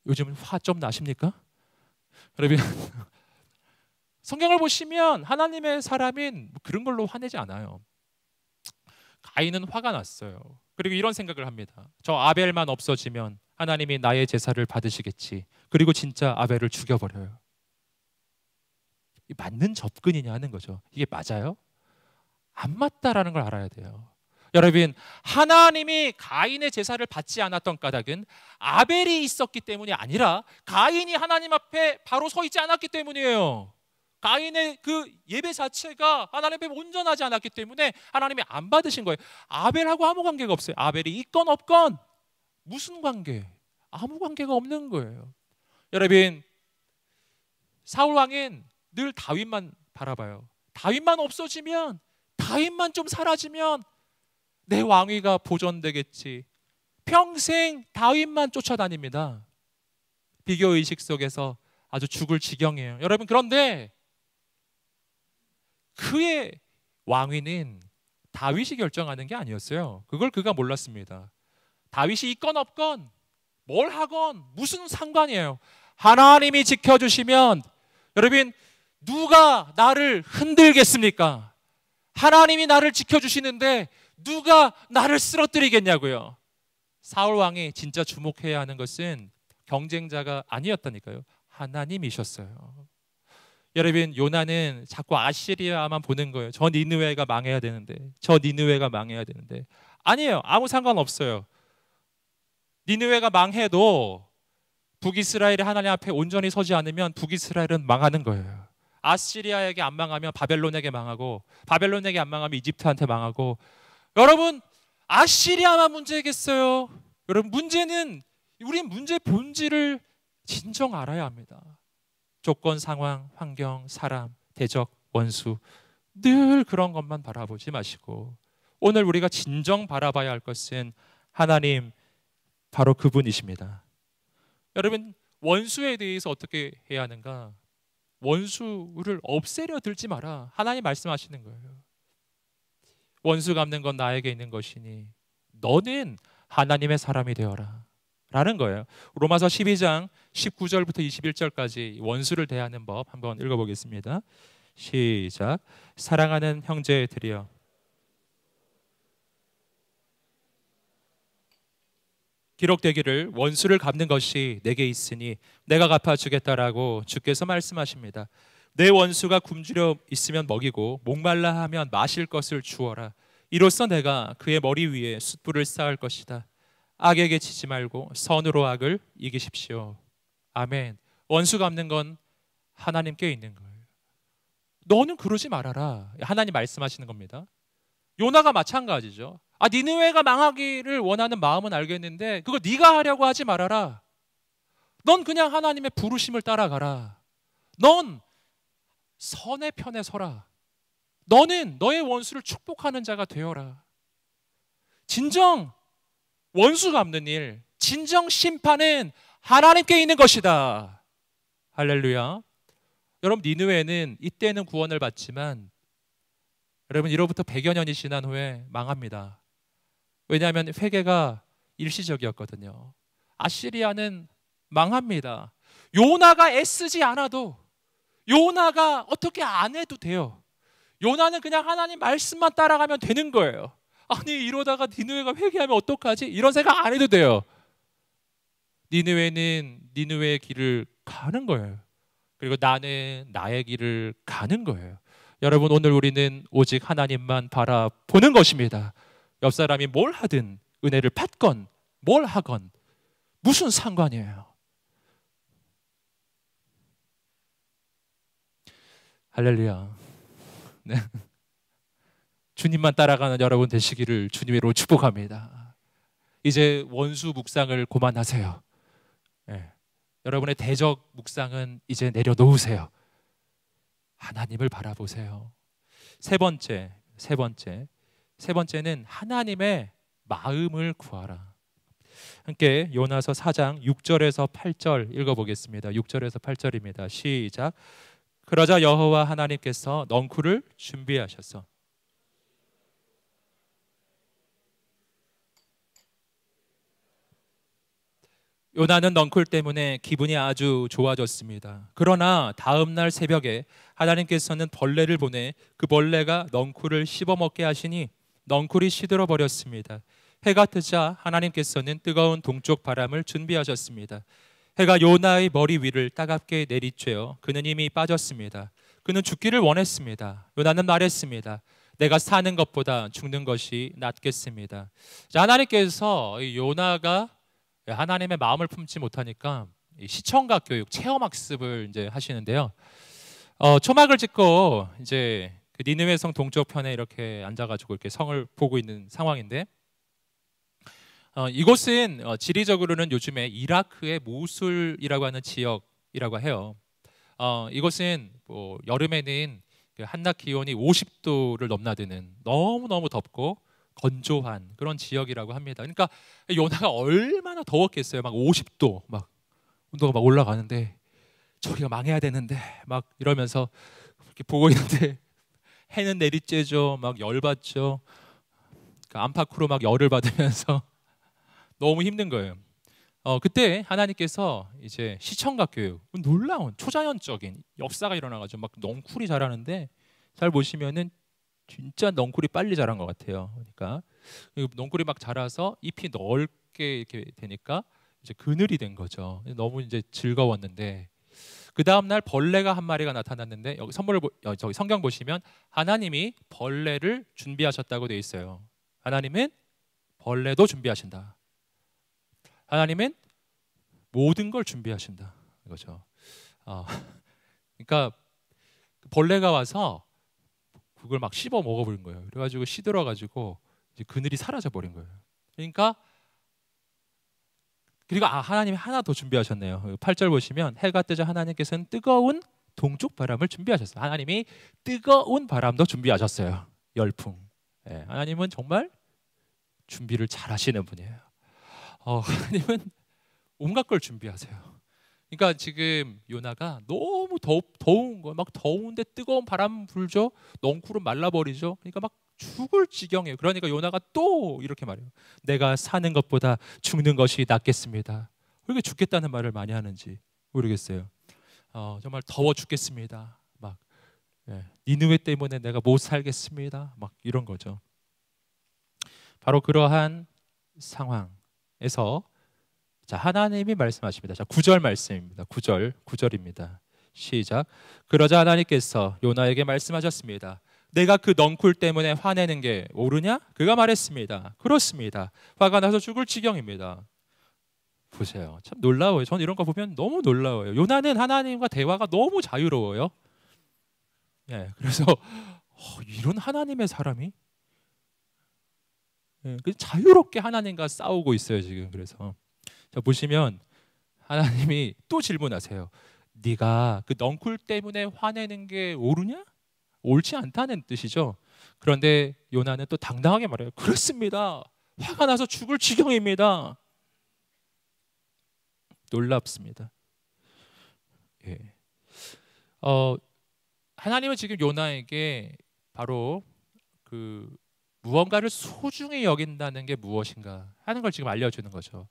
요즘 화 좀 나십니까? 여러분 성경을 보시면 하나님의 사람인 그런 걸로 화내지 않아요. 가인은 화가 났어요. 그리고 이런 생각을 합니다. 저 아벨만 없어지면 하나님이 나의 제사를 받으시겠지. 그리고 진짜 아벨을 죽여버려요. 맞는 접근이냐 하는 거죠. 이게 맞아요? 안 맞다라는 걸 알아야 돼요. 여러분, 하나님이 가인의 제사를 받지 않았던 까닭은 아벨이 있었기 때문이 아니라 가인이 하나님 앞에 바로 서 있지 않았기 때문이에요. 가인의 그 예배 자체가 하나님 앞에 온전하지 않았기 때문에 하나님이 안 받으신 거예요. 아벨하고 아무 관계가 없어요. 아벨이 있건 없건 무슨 관계? 아무 관계가 없는 거예요. 여러분, 사울 왕은 늘 다윗만 바라봐요. 다윗만 없어지면, 다윗만 좀 사라지면 내 왕위가 보존되겠지. 평생 다윗만 쫓아다닙니다. 비교의식 속에서 아주 죽을 지경이에요. 여러분, 그런데 그의 왕위는 다윗이 결정하는 게 아니었어요. 그걸 그가 몰랐습니다. 다윗이 있건 없건 뭘 하건 무슨 상관이에요. 하나님이 지켜주시면 여러분, 누가 나를 흔들겠습니까? 하나님이 나를 지켜주시는데 누가 나를 쓰러뜨리겠냐고요. 사울 왕이 진짜 주목해야 하는 것은 경쟁자가 아니었다니까요. 하나님이셨어요. 여러분, 요나는 자꾸 아시리아만 보는 거예요. 저 니느웨가 망해야 되는데, 저 니느웨가 망해야 되는데. 아니에요. 아무 상관없어요. 니느웨가 망해도 북이스라엘이 하나님 앞에 온전히 서지 않으면 북이스라엘은 망하는 거예요. 아시리아에게 안 망하면 바벨론에게 망하고, 바벨론에게 안 망하면 이집트한테 망하고. 여러분, 아시리아만 문제겠어요? 여러분, 문제는 우리 문제 본질을 진정 알아야 합니다. 조건, 상황, 환경, 사람, 대적, 원수, 늘 그런 것만 바라보지 마시고 오늘 우리가 진정 바라봐야 할 것은 하나님, 바로 그분이십니다. 여러분, 원수에 대해서 어떻게 해야 하는가? 원수를 없애려 들지 마라. 하나님 말씀하시는 거예요. 원수 갚는 건 나에게 있는 것이니 너는 하나님의 사람이 되어라 라는 거예요. 로마서 12장 19절부터 21절까지 원수를 대하는 법 한번 읽어보겠습니다. 시작. 사랑하는 형제들이여, 기록되기를 원수를 갚는 것이 내게 있으니 내가 갚아주겠다라고 주께서 말씀하십니다. 내 원수가 굶주려 있으면 먹이고 목말라 하면 마실 것을 주어라. 이로써 내가 그의 머리 위에 숯불을 쌓을 것이다. 악에게 치지 말고 선으로 악을 이기십시오. 아멘. 원수 갚는 건 하나님께 있는 거예요. 너는 그러지 말아라. 하나님 말씀하시는 겁니다. 요나가 마찬가지죠. 니느웨가 망하기를 원하는 마음은 알겠는데 그거 네가 하려고 하지 말아라. 넌 그냥 하나님의 부르심을 따라가라. 넌 선의 편에 서라. 너는 너의 원수를 축복하는 자가 되어라. 진정 원수 갚는 일, 진정 심판은 하나님께 있는 것이다. 할렐루야. 여러분, 니느웨는 이때는 구원을 받지만 여러분, 이로부터 100여 년이 지난 후에 망합니다. 왜냐하면 회개가 일시적이었거든요. 아시리아는 망합니다. 요나가 애쓰지 않아도, 요나가 어떻게 안 해도 돼요. 요나는 그냥 하나님 말씀만 따라가면 되는 거예요. 아니, 이러다가 니느웨가 회개하면 어떡하지? 이런 생각 안 해도 돼요. 니느웨는 니느웨의 길을 가는 거예요. 그리고 나는 나의 길을 가는 거예요. 여러분, 오늘 우리는 오직 하나님만 바라보는 것입니다. 옆 사람이 뭘 하든, 은혜를 받건 뭘 하건 무슨 상관이에요. 할렐루야. 네. 주님만 따라가는 여러분 되시기를 주님으로 축복합니다. 이제 원수 묵상을 그만하세요. 네. 여러분의 대적 묵상은 이제 내려놓으세요. 하나님을 바라보세요. 세 번째는 하나님의 마음을 구하라. 함께 요나서 4장 6절에서 8절 읽어보겠습니다. 6절에서 8절입니다. 시작. 그러자 여호와 하나님께서 넝쿨을 준비하셔서 요나는 넝쿨 때문에 기분이 아주 좋아졌습니다. 그러나 다음 날 새벽에 하나님께서는 벌레를 보내 그 벌레가 넝쿨을 씹어먹게 하시니 넝쿨이 시들어 버렸습니다. 해가 뜨자 하나님께서는 뜨거운 동쪽 바람을 준비하셨습니다. 해가 요나의 머리 위를 따갑게 내리쬐어 그는 이미 빠졌습니다. 그는 죽기를 원했습니다. 요나는 말했습니다. 내가 사는 것보다 죽는 것이 낫겠습니다. 자, 하나님께서 이 요나가 하나님의 마음을 품지 못하니까 이 시청각 교육, 체험 학습을 이제 하시는데요. 초막을 짓고 이제 그 니느웨 성 동쪽 편에 이렇게 앉아가지고 이렇게 성을 보고 있는 상황인데, 이곳은 지리적으로는 요즘에 이라크의 모술이라고 하는 지역이라고 해요. 이곳은 뭐 여름에는 그 한낮 기온이 50도를 넘나드는 너무너무 덥고 건조한 그런 지역이라고 합니다. 그러니까 요나가 얼마나 더웠겠어요. 막 50도 막 온도가 막 올라가는데 저기가 망해야 되는데 막 이러면서 이렇게 보고 있는데 해는 내리쬐죠. 막 열받죠. 그 안팎으로 막 열을 받으면서 너무 힘든 거예요. 그때 하나님께서 이제 시청각 교육, 놀라운 초자연적인 역사가 일어나가지고 막 넝쿨이 자라는데, 잘 보시면은 진짜 넝쿨이 빨리 자란 것 같아요. 그러니까 넝쿨이 막 자라서 잎이 넓게 이렇게 되니까 이제 그늘이 된 거죠. 너무 이제 즐거웠는데, 그 다음 날 벌레가 한 마리가 나타났는데, 여기 저기 성경 보시면 하나님이 벌레를 준비하셨다고 돼 있어요. 하나님은 벌레도 준비하신다. 하나님은 모든 걸 준비하신다 이거죠. 그러니까 벌레가 와서 그걸 막 씹어 먹어버린 거예요. 그래가지고 시들어가지고 이제 그늘이 사라져 버린 거예요. 그러니까 그리고 하나님이 하나 더 준비하셨네요. 8절 보시면 해가 뜨자 하나님께서는 뜨거운 동쪽 바람을 준비하셨어요. 하나님이 뜨거운 바람도 준비하셨어요. 열풍. 네, 하나님은 정말 준비를 잘 하시는 분이에요. 하나님은 온갖 걸 준비하세요. 그러니까 지금 요나가 너무 더운 거예요. 막 더운데 뜨거운 바람 불죠. 넝쿨은 말라버리죠. 그러니까 막 죽을 지경이에요. 그러니까 요나가 또 이렇게 말해요. 내가 사는 것보다 죽는 것이 낫겠습니다. 왜 이렇게 죽겠다는 말을 많이 하는지 모르겠어요. 정말 더워 죽겠습니다. 막 니느웨 때문에 내가 못 살겠습니다. 막 이런 거죠. 바로 그러한 상황에서 자, 하나님이 말씀하십니다. 자, 9절 말씀입니다. 9절입니다. 시작. 그러자 하나님께서 요나에게 말씀하셨습니다. 내가 그 넝쿨 때문에 화내는 게 옳으냐? 그가 말했습니다. 그렇습니다. 화가 나서 죽을 지경입니다. 보세요. 참 놀라워요. 저는 이런 거 보면 너무 놀라워요. 요나는 하나님과 대화가 너무 자유로워요. 그래서 이런 하나님의 사람이 자유롭게 하나님과 싸우고 있어요 지금. 그래서 자, 보시면 하나님이 또 질문하세요. 네가 그 넝쿨 때문에 화내는 게 옳으냐? 옳지 않다는 뜻이죠. 그런데 요나는 또 당당하게 말해요. 그렇습니다. 화가 나서 죽을 지경입니다. 놀랍습니다. 하나님은 지금 요나에게 바로 그 무언가를 소중히 여긴다는 게 무엇인가 하는 걸 지금 알려주는 거죠.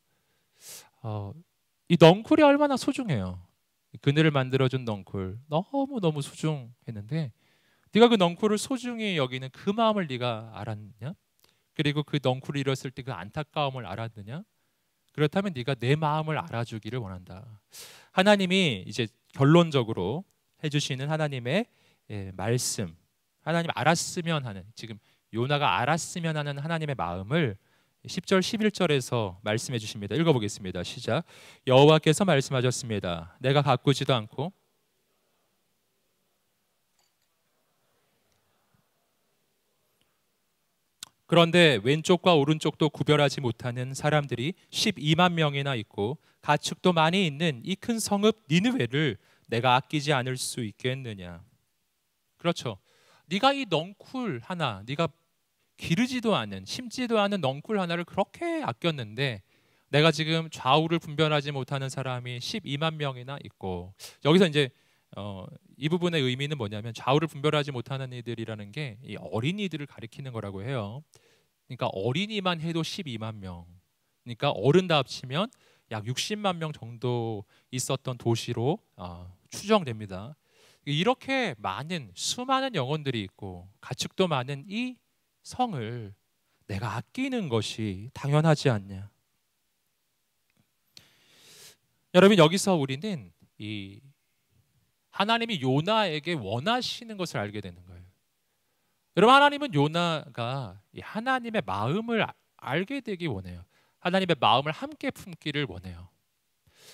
이 넝쿨이 얼마나 소중해요. 그늘을 만들어준 넝쿨 너무 소중했는데, 네가 그 넝쿨을 소중히 여기는 그 마음을 네가 알았느냐? 그리고 그 넝쿨을 잃었을 때 그 안타까움을 알았느냐? 그렇다면 네가 내 마음을 알아주기를 원한다. 하나님이 이제 결론적으로 해주시는 하나님의 말씀, 하나님 알았으면 하는, 지금 요나가 알았으면 하는 하나님의 마음을 10절 11절에서 말씀해 주십니다. 읽어보겠습니다. 시작. 여호와께서 말씀하셨습니다. 내가 가꾸지도 않고 그런데 왼쪽과 오른쪽도 구별하지 못하는 사람들이 12만 명이나 있고 가축도 많이 있는 이 큰 성읍 니느웨를 내가 아끼지 않을 수 있겠느냐. 그렇죠. 네가 이 넝쿨 하나, 네가 기르지도 않은, 심지도 않은 넝쿨 하나를 그렇게 아꼈는데, 내가 지금 좌우를 분별하지 못하는 사람이 12만 명이나 있고, 여기서 이제 이 부분의 의미는 뭐냐면 좌우를 분별하지 못하는 이들이라는 게 이 어린이들을 가리키는 거라고 해요. 그러니까 어린이만 해도 12만 명. 그러니까 어른 다 합치면 약 60만 명 정도 있었던 도시로 추정됩니다. 이렇게 많은 수많은 영혼들이 있고 가축도 많은 이 성을 내가 아끼는 것이 당연하지 않냐. 여러분, 여기서 우리는 이 하나님이 요나에게 원하시는 것을 알게 되는 거예요. 여러분, 하나님은 요나가 이 하나님의 마음을 알게 되기 원해요. 하나님의 마음을 함께 품기를 원해요.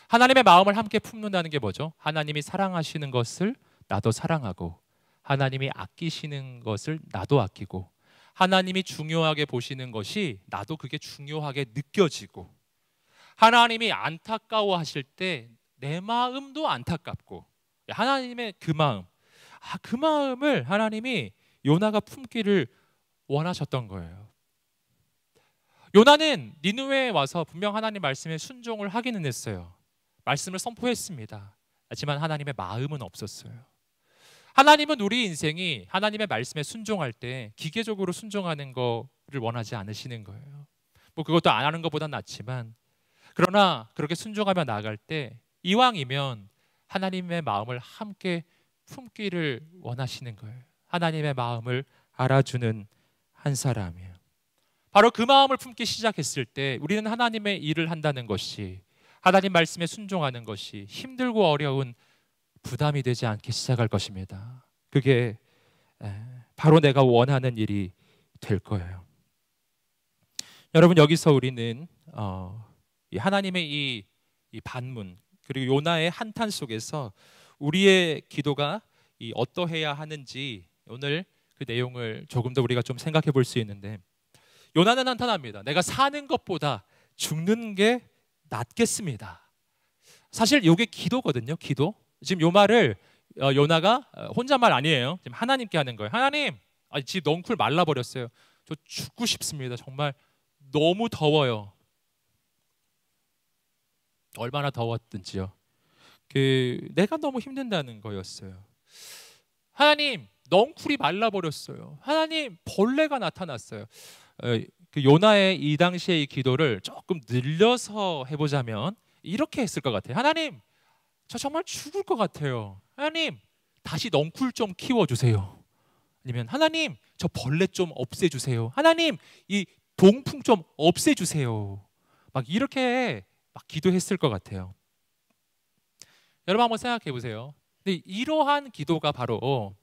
하나님의 마음을 함께 품는다는 게 뭐죠? 하나님이 사랑하시는 것을 나도 사랑하고, 하나님이 아끼시는 것을 나도 아끼고, 하나님이 중요하게 보시는 것이 나도 그게 중요하게 느껴지고, 하나님이 안타까워하실 때 내 마음도 안타깝고, 하나님의 그 마음, 그 마음을 하나님이 요나가 품기를 원하셨던 거예요. 요나는 니느웨에 와서 분명 하나님 말씀에 순종을 하기는 했어요. 말씀을 선포했습니다. 하지만 하나님의 마음은 없었어요. 하나님은 우리 인생이 하나님의 말씀에 순종할 때 기계적으로 순종하는 거를 원하지 않으시는 거예요. 뭐 그것도 안 하는 것보단 낫지만, 그러나 그렇게 순종하며 나아갈 때 이왕이면 하나님의 마음을 함께 품기를 원하시는 거예요. 하나님의 마음을 알아주는 한 사람이에요. 바로 그 마음을 품기 시작했을 때 우리는 하나님의 일을 한다는 것이, 하나님 말씀에 순종하는 것이 힘들고 어려운 부담이 되지 않기 시작할 것입니다. 그게 바로 내가 원하는 일이 될 거예요. 여러분, 여기서 우리는 하나님의 이 반문, 그리고 요나의 한탄 속에서 우리의 기도가 어떠해야 하는지 오늘 그 내용을 조금 더 우리가 좀 생각해 볼 수 있는데, 요나는 한탄합니다. 내가 사는 것보다 죽는 게 낫겠습니다. 사실 이게 기도거든요. 기도. 지금 요 말을 요나가 혼잣말 아니에요. 지금 하나님께 하는 거예요. 하나님, 집 넝쿨 말라버렸어요. 저 죽고 싶습니다. 정말 너무 더워요. 얼마나 더웠든지요. 내가 너무 힘든다는 거였어요. 하나님, 넝쿨이 말라버렸어요. 하나님, 벌레가 나타났어요. 그 요나의 이 당시의 이 기도를 조금 늘려서 해보자면 이렇게 했을 것 같아요. 하나님, 저 정말 죽을 것 같아요. 하나님, 다시 넝쿨 좀 키워주세요. 아니면 하나님, 저 벌레 좀 없애주세요. 하나님, 이 동풍 좀 없애주세요. 막 이렇게 막 기도했을 것 같아요. 여러분, 한번 생각해 보세요. 근데 이러한 기도가 바로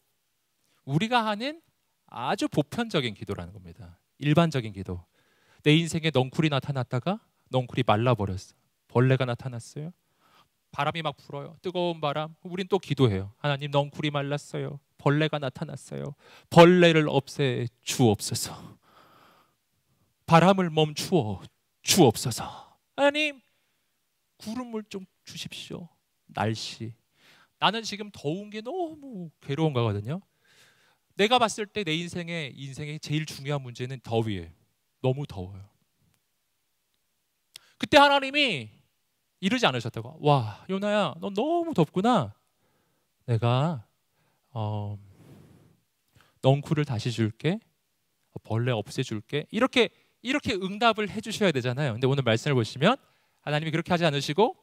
우리가 하는 아주 보편적인 기도라는 겁니다. 일반적인 기도. 내 인생에 넝쿨이 나타났다가 넝쿨이 말라버렸어. 벌레가 나타났어요. 바람이 막 불어요. 뜨거운 바람. 우린 또 기도해요. 하나님, 넝쿨이 말랐어요. 벌레가 나타났어요. 벌레를 없애 주옵소서. 바람을 멈추어 주옵소서. 하나님, 구름을 좀 주십시오. 날씨. 나는 지금 더운 게 너무 괴로운 거거든요. 내가 봤을 때 내 인생의 제일 중요한 문제는 더위예요. 너무 더워요. 그때 하나님이 이러지 않으셨다고. 와, 요나야, 너 너무 덥구나. 내가 넝쿨을 다시 줄게. 벌레 없애줄게. 이렇게 응답을 해주셔야 되잖아요. 근데 오늘 말씀을 보시면 하나님이 그렇게 하지 않으시고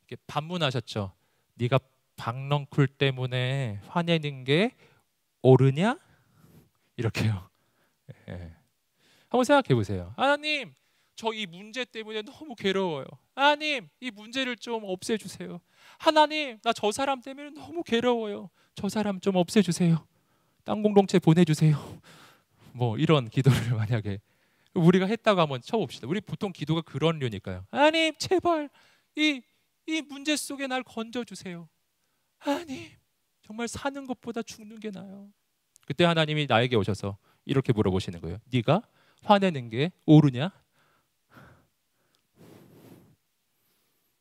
이렇게 반문하셨죠. 네가 박넝쿨 때문에 화내는 게 옳으냐? 이렇게요. 예. 한번 생각해 보세요. 하나님, 저 이 문제 때문에 너무 괴로워요. 하나님, 이 문제를 좀 없애주세요. 하나님, 나 저 사람 때문에 너무 괴로워요. 저 사람 좀 없애주세요. 땅 공동체 보내주세요. 뭐 이런 기도를 만약에 우리가 했다고 한번 쳐봅시다. 우리 보통 기도가 그런 류니까요. 하나님, 제발 이 문제 속에 날 건져주세요. 하나님, 정말 사는 것보다 죽는 게 나아요. 그때 하나님이 나에게 오셔서 이렇게 물어보시는 거예요. 네가 화내는 게 옳으냐?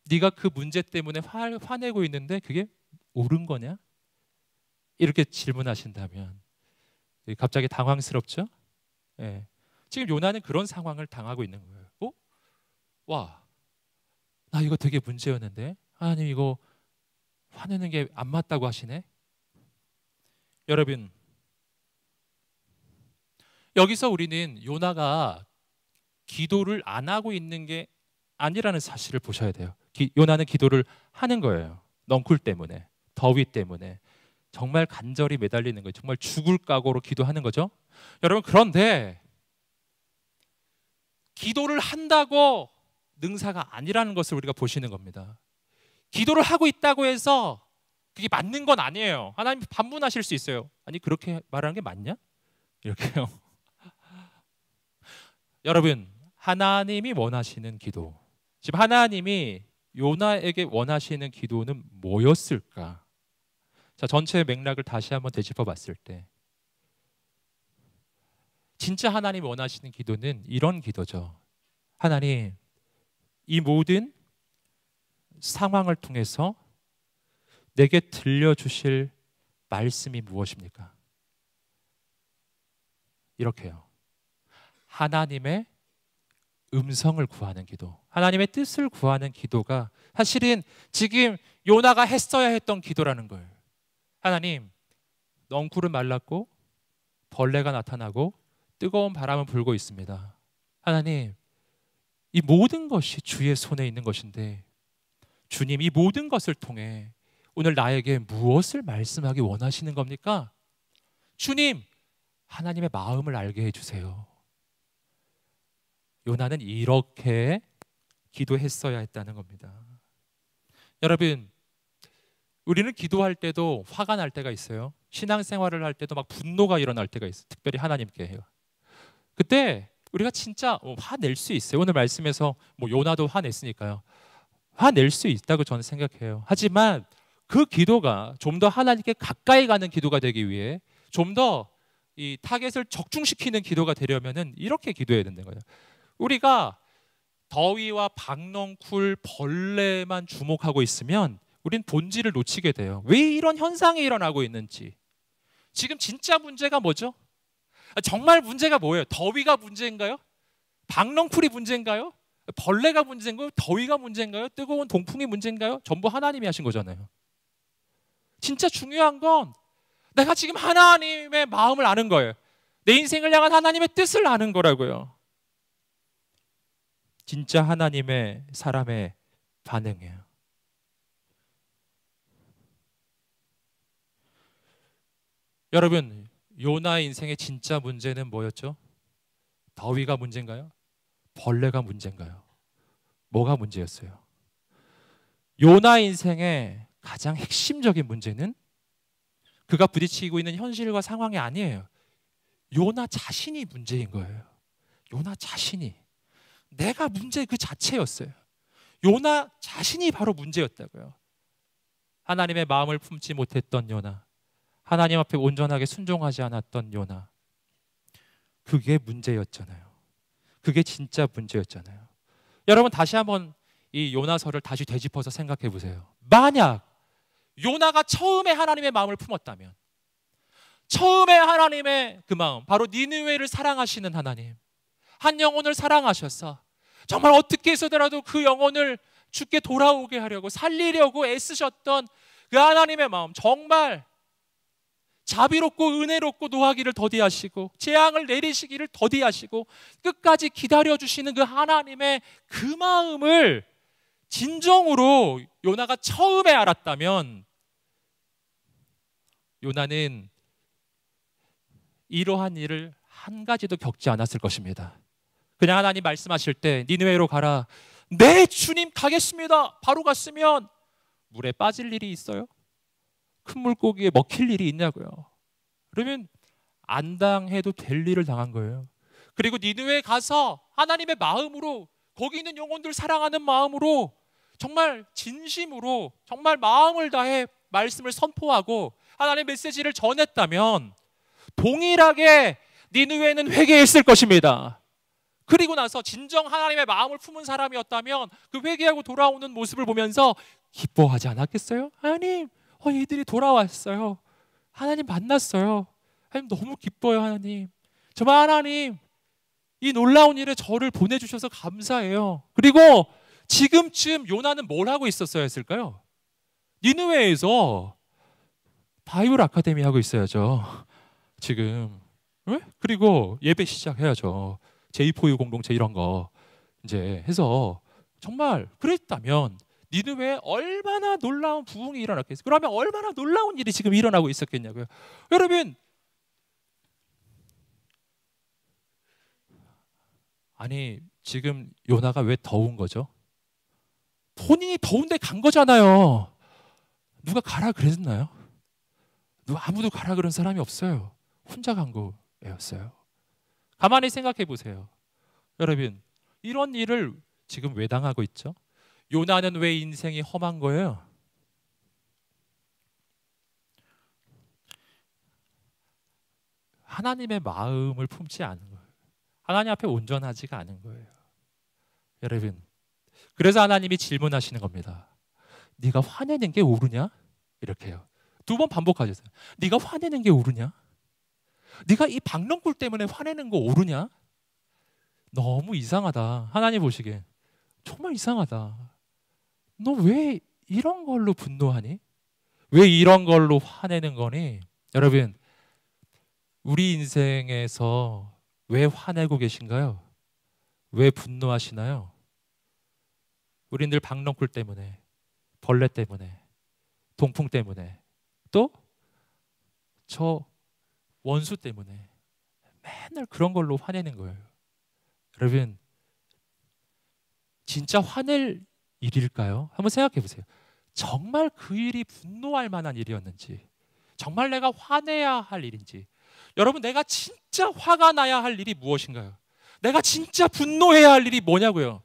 네가 그 문제 때문에 화내고 있는데 그게 옳은 거냐? 이렇게 질문하신다면 갑자기 당황스럽죠? 예. 지금 요나는 그런 상황을 당하고 있는 거예요. 와, 나 이거 되게 문제였는데 하나님 이거 화내는 게 안 맞다고 하시네. 여러분, 여기서 우리는 요나가 기도를 안 하고 있는 게 아니라는 사실을 보셔야 돼요. 요나는 기도를 하는 거예요. 넝쿨 때문에, 더위 때문에 정말 간절히 매달리는 거예요. 정말 죽을 각오로 기도하는 거죠. 여러분, 그런데 기도를 한다고 능사가 아니라는 것을 우리가 보시는 겁니다. 기도를 하고 있다고 해서 그게 맞는 건 아니에요. 하나님 반문하실 수 있어요. 아니, 그렇게 말하는 게 맞냐? 이렇게요. 여러분, 하나님이 원하시는 기도, 지금 하나님이 요나에게 원하시는 기도는 뭐였을까? 자, 전체 맥락을 다시 한번 되짚어 봤을 때 진짜 하나님이 원하시는 기도는 이런 기도죠. 하나님, 이 모든 상황을 통해서 내게 들려주실 말씀이 무엇입니까? 이렇게요. 하나님의 음성을 구하는 기도, 하나님의 뜻을 구하는 기도가 사실은 지금 요나가 했어야 했던 기도라는 거예요. 하나님, 넝쿨은 말랐고 벌레가 나타나고 뜨거운 바람은 불고 있습니다. 하나님, 이 모든 것이 주의 손에 있는 것인데 주님, 이 모든 것을 통해 오늘 나에게 무엇을 말씀하기 원하시는 겁니까? 주님, 하나님의 마음을 알게 해주세요. 요나는 이렇게 기도했어야 했다는 겁니다. 여러분, 우리는 기도할 때도 화가 날 때가 있어요. 신앙생활을 할 때도 막 분노가 일어날 때가 있어요. 특별히 하나님께 해요. 그때 우리가 진짜 화낼 수 있어요. 오늘 말씀에서 요나도 화냈으니까요. 화낼 수 있다고 저는 생각해요. 하지만 그 기도가 좀 더 하나님께 가까이 가는 기도가 되기 위해 좀 더 이 타겟을 적중시키는 기도가 되려면은 이렇게 기도해야 된다는 거예요. 우리가 더위와 박넝쿨, 벌레만 주목하고 있으면 우린 본질을 놓치게 돼요. 왜 이런 현상이 일어나고 있는지. 지금 진짜 문제가 뭐죠? 정말 문제가 뭐예요? 더위가 문제인가요? 박넝쿨이 문제인가요? 벌레가 문제인가요? 더위가 문제인가요? 뜨거운 동풍이 문제인가요? 전부 하나님이 하신 거잖아요. 진짜 중요한 건 내가 지금 하나님의 마음을 아는 거예요. 내 인생을 향한 하나님의 뜻을 아는 거라고요. 진짜 하나님의 사람의 반응이에요. 여러분, 요나의 인생의 진짜 문제는 뭐였죠? 더위가 문제인가요? 벌레가 문제인가요? 뭐가 문제였어요? 요나 인생의 가장 핵심적인 문제는 그가 부딪히고 있는 현실과 상황이 아니에요. 요나 자신이 문제인 거예요. 요나 자신이. 내가 문제 그 자체였어요. 요나 자신이 바로 문제였다고요. 하나님의 마음을 품지 못했던 요나, 하나님 앞에 온전하게 순종하지 않았던 요나, 그게 문제였잖아요. 그게 진짜 문제였잖아요. 여러분, 다시 한번 이 요나서를 다시 되짚어서 생각해 보세요. 만약 요나가 처음에 하나님의 마음을 품었다면, 처음에 하나님의 그 마음, 바로 니느웨를 사랑하시는 하나님, 한 영혼을 사랑하셔서 정말 어떻게 해서더라도 그 영혼을 주께 돌아오게 하려고 살리려고 애쓰셨던 그 하나님의 마음, 정말 자비롭고 은혜롭고 노하기를 더디하시고 재앙을 내리시기를 더디하시고 끝까지 기다려주시는 그 하나님의 그 마음을 진정으로 요나가 처음에 알았다면 요나는 이러한 일을 한 가지도 겪지 않았을 것입니다. 그냥 하나님 말씀하실 때 니느웨로 가라. 네, 주님, 가겠습니다. 바로 갔으면 물에 빠질 일이 있어요? 큰 물고기에 먹힐 일이 있냐고요. 그러면 안 당해도 될 일을 당한 거예요. 그리고 니느웨에 가서 하나님의 마음으로, 거기 있는 영혼들 사랑하는 마음으로, 정말 진심으로, 정말 마음을 다해 말씀을 선포하고 하나님의 메시지를 전했다면 동일하게 니느웨는 회개했을 것입니다. 그리고 나서 진정 하나님의 마음을 품은 사람이었다면 그 회개하고 돌아오는 모습을 보면서 기뻐하지 않았겠어요? 하나님, 이들이 돌아왔어요. 하나님 만났어요. 하나님 너무 기뻐요. 하나님, 정말 하나님 이 놀라운 일에 저를 보내주셔서 감사해요. 그리고 지금쯤 요나는 뭘 하고 있었어야 했을까요? 니느웨에서 바이블 아카데미 하고 있어야죠. 지금. 네? 그리고 예배 시작해야죠. J4U 공동체 이런 거 이제 해서 정말 그랬다면 니느웨에 얼마나 놀라운 부흥이 일어났겠어요. 그러면 얼마나 놀라운 일이 지금 일어나고 있었겠냐고요. 여러분, 아니 지금 요나가 왜 더운 거죠? 본인이 더운데 간 거잖아요. 누가 가라 그랬나요? 누가 아무도 가라 그런 사람이 없어요. 혼자 간 거였어요. 가만히 생각해 보세요. 여러분, 이런 일을 지금 왜 당하고 있죠? 요나는 왜 인생이 험한 거예요? 하나님의 마음을 품지 않은 거예요. 하나님 앞에 온전하지가 않은 거예요. 여러분, 그래서 하나님이 질문하시는 겁니다. 네가 화내는 게 옳으냐? 이렇게요. 2번 반복하셨어요. 네가 화내는 게 옳으냐? 네가 이 박넝쿨 때문에 화내는 거 옳으냐? 너무 이상하다. 하나님 보시기엔 정말 이상하다. 너 왜 이런 걸로 분노하니? 왜 이런 걸로 화내는 거니? 여러분, 우리 인생에서 왜 화내고 계신가요? 왜 분노하시나요? 우린 늘 박넝쿨 때문에, 벌레 때문에, 동풍 때문에, 또 저 원수 때문에 맨날 그런 걸로 화내는 거예요. 여러분, 진짜 화낼 일일까요? 한번 생각해 보세요. 정말 그 일이 분노할 만한 일이었는지, 정말 내가 화내야 할 일인지. 여러분, 내가 진짜 화가 나야 할 일이 무엇인가요? 내가 진짜 분노해야 할 일이 뭐냐고요?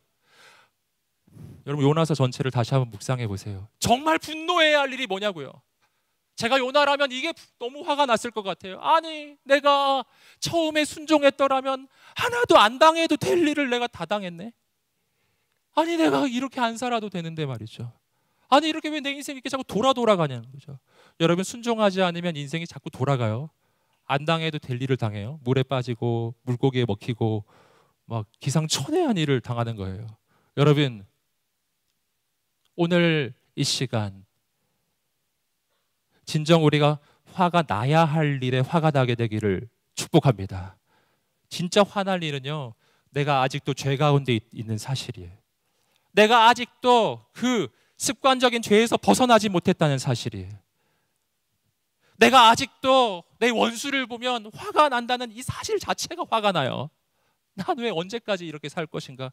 여러분, 요나서 전체를 다시 한번 묵상해 보세요. 정말 분노해야 할 일이 뭐냐고요? 제가 요나라면 이게 너무 화가 났을 것 같아요. 아니, 내가 처음에 순종했더라면 하나도 안 당해도 될 일을 내가 다 당했네. 아니, 내가 이렇게 안 살아도 되는데 말이죠. 아니, 이렇게 왜 내 인생이 이렇게 자꾸 돌아가냐는 거죠. 여러분, 순종하지 않으면 인생이 자꾸 돌아가요. 안 당해도 될 일을 당해요. 물에 빠지고 물고기에 먹히고 막 기상천외한 일을 당하는 거예요. 여러분, 오늘 이 시간 진정 우리가 화가 나야 할 일에 화가 나게 되기를 축복합니다. 진짜 화날 일은요, 내가 아직도 죄 가운데 있는 사실이에요. 내가 아직도 그 습관적인 죄에서 벗어나지 못했다는 사실이에요. 내가 아직도 내 원수를 보면 화가 난다는 이 사실 자체가 화가 나요. 난 왜 언제까지 이렇게 살 것인가?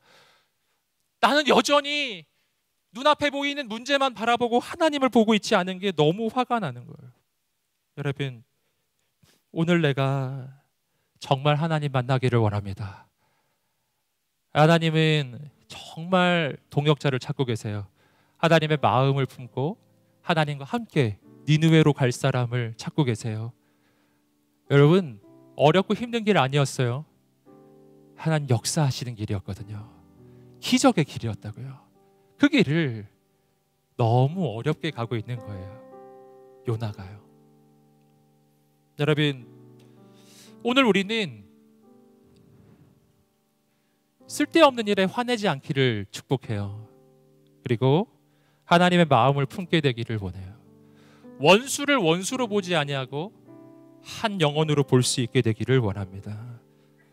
나는 여전히 눈앞에 보이는 문제만 바라보고 하나님을 보고 있지 않은 게 너무 화가 나는 거예요. 여러분, 오늘 내가 정말 하나님 만나기를 원합니다. 하나님은 정말 동역자를 찾고 계세요. 하나님의 마음을 품고 하나님과 함께 니느웨로 갈 사람을 찾고 계세요. 여러분, 어렵고 힘든 길 아니었어요. 하나님 역사하시는 길이었거든요. 기적의 길이었다고요. 그 길을 너무 어렵게 가고 있는 거예요. 요나가요. 여러분, 오늘 우리는 쓸데없는 일에 화내지 않기를 축복해요. 그리고 하나님의 마음을 품게 되기를 원해요. 원수를 원수로 보지 아니하고 한 영혼으로 볼 수 있게 되기를 원합니다.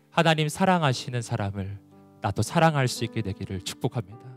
하나님 사랑하시는 사람을 나도 사랑할 수 있게 되기를 축복합니다.